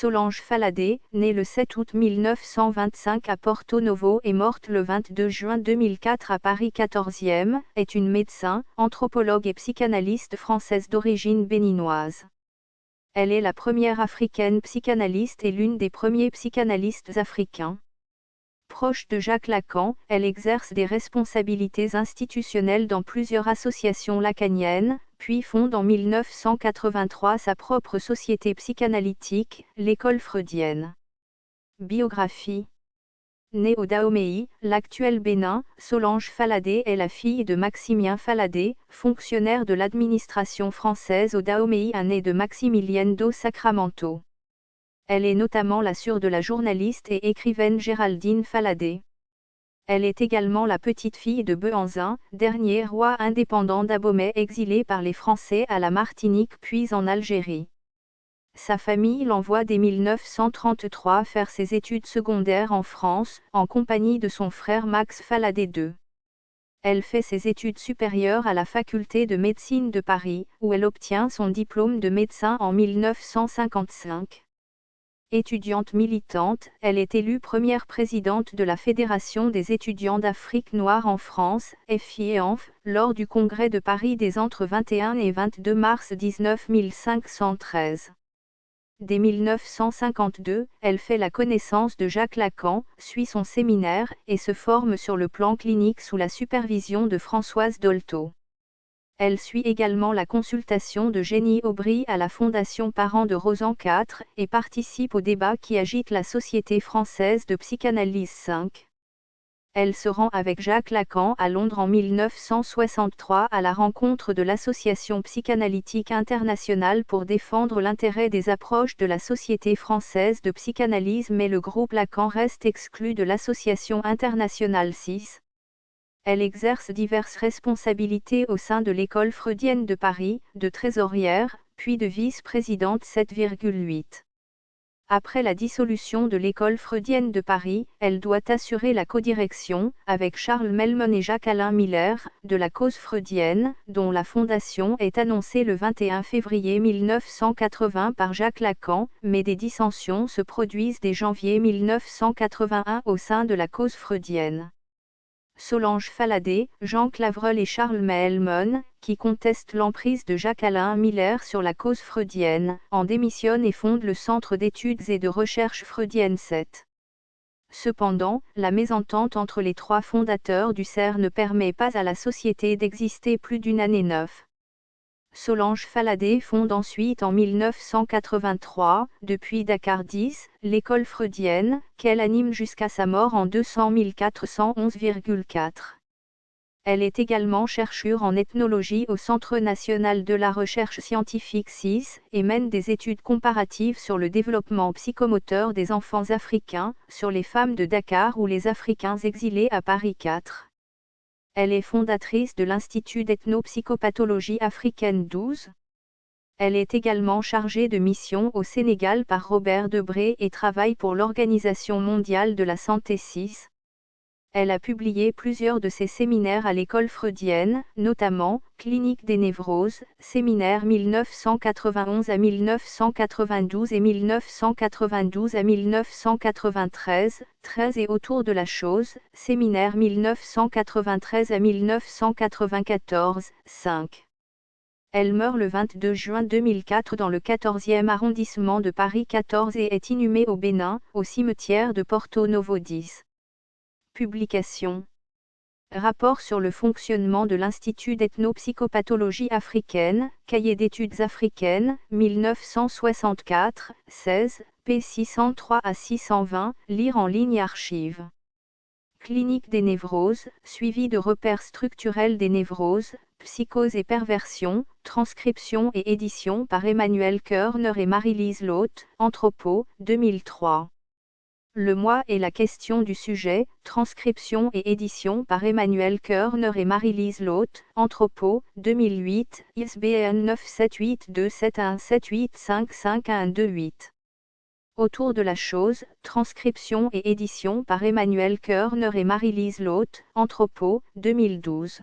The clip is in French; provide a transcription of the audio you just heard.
Solange Faladé, née le 7 août 1925 à Porto Novo et morte le 22 juin 2004 à Paris 14e, est une médecin, anthropologue et psychanalyste française d'origine béninoise. Elle est la première africaine psychanalyste et l'une des premiers psychanalystes africains. Proche de Jacques Lacan, elle exerce des responsabilités institutionnelles dans plusieurs associations lacaniennes, puis fonde en 1983 sa propre société psychanalytique, l'école freudienne. Biographie. Née au Dahomey, l'actuel Bénin, Solange Faladé est la fille de Maximien Faladé, fonctionnaire de l'administration française au Dahomey, né de Maximilienne do Sacramento. Elle est notamment la sœur de la journaliste et écrivaine Géraldine Faladé. Elle est également la petite-fille de Behenzin, dernier roi indépendant d'Abomey exilé par les Français à la Martinique puis en Algérie. Sa famille l'envoie dès 1933 faire ses études secondaires en France, en compagnie de son frère Max Faladé II. Elle fait ses études supérieures à la faculté de médecine de Paris, où elle obtient son diplôme de médecin en 1955. Étudiante militante, elle est élue première présidente de la Fédération des étudiants d'Afrique noire en France, FIEANF, lors du Congrès de Paris des entre 21 et 22 mars 19513. Dès 1952, elle fait la connaissance de Jacques Lacan, suit son séminaire, et se forme sur le plan clinique sous la supervision de Françoise Dolto. Elle suit également la consultation de Jenny Aubry à la Fondation Parents de Rosan IV, et participe au débat qui agite la Société française de psychanalyse 5. Elle se rend avec Jacques Lacan à Londres en 1963 à la rencontre de l'Association psychanalytique internationale pour défendre l'intérêt des approches de la Société française de psychanalyse, mais le groupe Lacan reste exclu de l'Association internationale 6. Elle exerce diverses responsabilités au sein de l'école freudienne de Paris, de trésorière, puis de vice-présidente 7,8. Après la dissolution de l'école freudienne de Paris, elle doit assurer la codirection, avec Charles Melmon et Jacques-Alain Miller, de la cause freudienne, dont la fondation est annoncée le 21 février 1980 par Jacques Lacan, mais des dissensions se produisent dès janvier 1981 au sein de la cause freudienne. Solange Faladé, Jean Clavreul et Charles Melmon, qui contestent l'emprise de Jacques-Alain Miller sur la cause freudienne, en démissionnent et fondent le Centre d'études et de recherche freudienne 7. Cependant, la mésentente entre les trois fondateurs du CER ne permet pas à la société d'exister plus d'une année 9. Solange Faladé fonde ensuite en 1983, depuis Dakar 10, l'école freudienne, qu'elle anime jusqu'à sa mort en 200 411,4. Elle est également chercheure en ethnologie au Centre national de la recherche scientifique 6, et mène des études comparatives sur le développement psychomoteur des enfants africains, sur les femmes de Dakar ou les Africains exilés à Paris 4. Elle est fondatrice de l'Institut d'ethnopsychopathologie africaine 12. Elle est également chargée de mission au Sénégal par Robert Debré et travaille pour l'Organisation mondiale de la santé 6. Elle a publié plusieurs de ses séminaires à l'école freudienne, notamment Clinique des névroses, séminaire 1991 à 1992 et 1992 à 1993, 13 et autour de la chose, séminaire 1993 à 1994, 5. Elle meurt le 22 juin 2004 dans le 14e arrondissement de Paris 14 et est inhumée au Bénin, au cimetière de Porto Novo 10. Publication. Rapport sur le fonctionnement de l'Institut d'ethnopsychopathologie africaine, Cahier d'études africaines, 1964, 16, p. 603 à 620, lire en ligne archives. Clinique des névroses, suivi de repères structurels des névroses, psychose et perversion, transcription et édition par Emmanuel Körner et Marie-Lise Loth, Anthropo, 2003. Le mois et la question du sujet, transcription et édition par Emmanuel Körner et Marie-Lise Loth, Anthropo, 2008, ISBN 9782717855128. Autour de la chose, transcription et édition par Emmanuel Körner et Marie-Lise Loth, Anthropo, 2012.